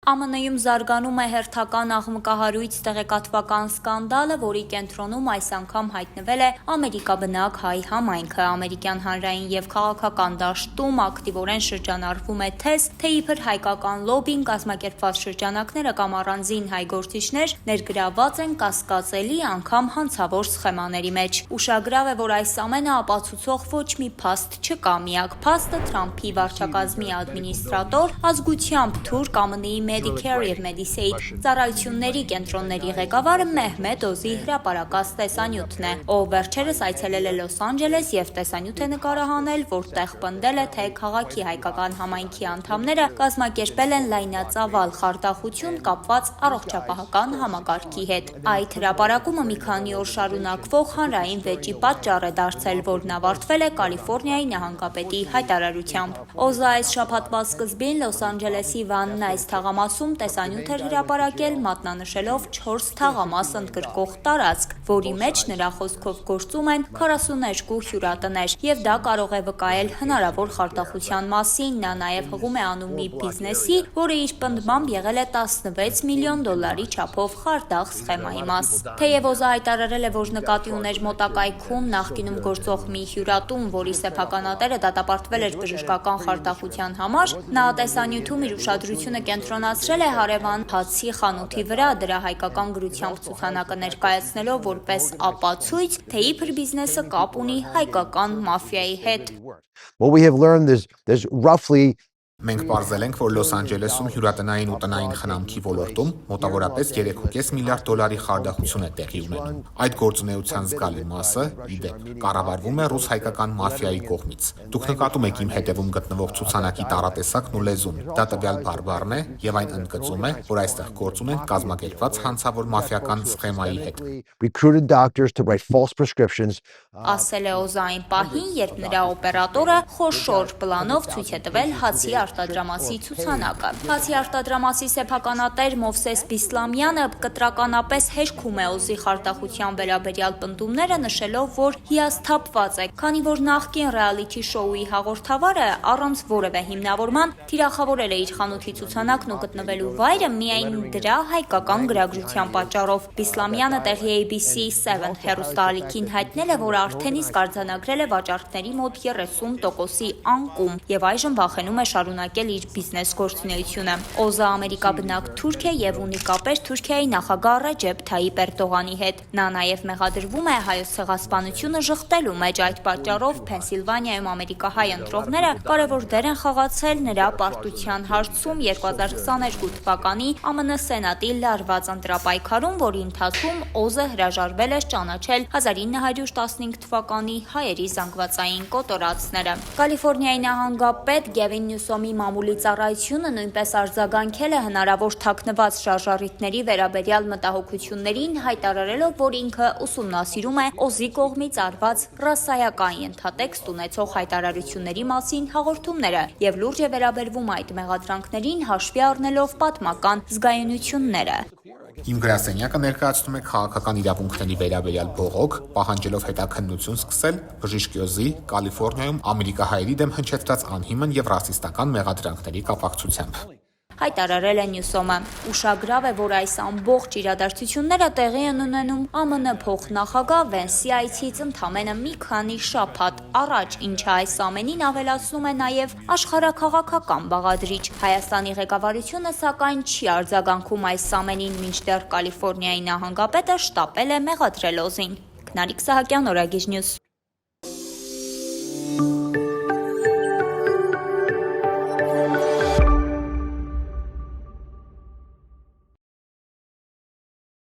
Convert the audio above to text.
ԱՄՆ-ում զարգանում է հերթական աղմկահարույց տեղեկատվական սկանդալը, որի կենտրոնում այս անգամ հայտնվել է ամերիկաբնակ հայ համայնքը։ Ամերիկյան հանրային և քաղաքական դաշտում ակտիվորեն շրջանառվում է թեզ, թե իբր հայկական լոբբին կազմակերպված շրջանակները կամ առանձին հայ գործիչներ ներգրավված են կասկածելի, անգամ հանցավոր սխեմաների մեջ։ Ուշագրավ է, որ այս ամենը ապացուցող ոչ մի փաստ չկա։ Միակ փաստը Թրամփի վարչակազմի ադմինիստրատոր, ազգությամբ թուրք ԱՄՆ-ի Medicare և Medicaid ծառայությունների կենտրոնների ղեկավար Մեհմեդ Օզի հրապարակած տեսանյութն է, ով վերջերս այցելել է Լոս Անջելես և տեսանյութ է նկարահանել, որտեղ պնդել է, թե քաղաքի հայկական համայնքի անդամները կազմակերպել են լայնածավալ խարդախություն կապված առողջապահական համակարգի հետ։ Այդ հրապարակումը մի քանի օր շարունակվող հանրային վեճի պատճառ է դարձել, որն ավարտվել է Կալիֆոռնիայի նահանգապետի հայտարարությամբ։ Օզը այս շաբաթվա սկզբին Լոս Անջելեսի Վան Նայս թաղամասում տեսանյութ էր հրապարակել, մատնանշելով 4 թաղամաս ընդգրկող տարածք, որի մեջ նրա խոսքով գործում են 42 հյուրատներ, և դա կարող է վկայել հնարավոր խարդախության մասին։ Նա նաև հղում է անում մի բիզնեսի, որը իր պնդմամբ եղել է $16 միլիոն չափով խարդախ սխեմայի մաս։ Թեև Օզը հայտարարել է, որ նկատի ուներ մոտակայքում նախկինում գործող մի հյուրատուն, որի սեփականատերը դատապարտվել էր բժշկական խարդախության համար, նա տեսանյութում իր ուշադրությունը կենտրոնացրել է հարևան հացի խանութի վրա, դրա հայկական գրությամբ ցուցանակը ներկայացնելով որպես ապացույց, թե իբր բիզնեսը կապ ունի հայկական մաֆիայի հետ։ What we have learned is there's roughly Մենք պարզել ենք, որ Լոս Անջելեսում հյուրատնային ու տնային խնամքի ոլորտում մոտավորապես $3.5 միլիարդ խարդախություն է տեղի ունենում։ Այդ գործունեության զգալի մասը, ի դեպ, կառավարվում է ռուս-հայկական մաֆիայի կողմից։ Դուք նկատում եք իմ հետևում գտնվող ցուցանակի տարատեսակն ու լեզուն։ Դա տվյալ բարբառն է, եւ այն ընդգծում է, որ այստեղ գործ ունենք կազմակերպված հանցավոր մաֆիական սխեմայի հետ։ recruited doctors to write false prescriptions. Ասել է Օզը այն պահին, երբ նրա օպերատորը խոշոր պլանով ցույց է տվել հացի արտադրամասի ցուցանակը։ Հացի արտադրամասի սեփականատեր Մովսես Բիսլամյանը կտրականապես հերքում է Օզի խարդախության վերաբերյալ պնդումները, նշելով, որ հիասթափված է, քանի որ նախկին ռեալիթի շոուի հաղորդավարը առանց որևէ հիմնավորման թիրախավորել է իր խանութի ցուցանակն ու գտնվելու վայրը միայն դրա հայկական գրագրության պատճառով։ Բիսլամյանը տեղի ABC7 հեռուստաալիքին հայտնել է, որ արդեն իսկ արձանագրել է վաճառքների մոտ 30%-ի անկում և այժմ վախենում է շարունակել իր բիզնես գործունեությունը։ Օզը ամերիկաբնակ թուրք է և ունի կապեր Թուրքիայի նախագահ Ռեջեփ Թայիփ Էրդողանի հետ։ Նա նաև մեղադրվում է Հայոց ցեղասպանությունը ժխտելու մեջ։ Այդ պատճառով Փենսիլվանիայում ամերիկահայ ընտրողները կարևոր դեր են խաղացել նրա պարտության հարցում 2022 թվականի ԱՄՆ Սենատի լարված ընտրապայքարում, որի ընթացքում Օզը հրաժարվել էր ճանաչել 1915 թվականի հայերի զանգվածային կոտորածները։ Կալիֆոռնիայի նահանգապետ Գևին Նյուսոմի մամուլի ծառայությունը նույնպես արձագանքել է հնարավոր թաքնված շարժառիթների վերաբերյալ մտահոգություններին, հայտարարելով, որ ինքը ուսումնասիրում է Օզի կողմից արված ռասայական ենթատեքստ ունեցող հայտարարությունների մասին հաղորդումները և լուրջ է վերաբերվում այդ մեղադրանքներին, հաշվի առնելով պատմական զգայունությունները։ Իմ գրասենյակը ներկայացնում է քաղաքական իրավունքների վերաբերյալ բողոք, պահանջելով հետաքննություն սկսել բժիշկ Օզի Կալիֆոռնիայում ամերիկահայերի դեմ հնչեցրած անհիմն և ռասիստական մեղադրանքների կապակցությամբ։ Հայտարարել է Նյուսոմը։ Ուշագրավ է, որ այս ամբողջ իրադարձությունները տեղի են ունենում ԱՄՆ փոխնախագահ Վենսի այցից ընդամենը մի քանի շաբաթ առաջ, ինչը այս ամենին ավելացնում է նաև աշխարհաքաղաքական բաղադրիչ։ Հայաստանի ղեկավարությունը սակայն չի արձագանքում այս ամենին, մինչդեռ Կալիֆոռնիայի նահանգապետը շտապել է մեղադրել Օզին։ Քնարիկ Սահակյան, Օրագիր Նյուզ։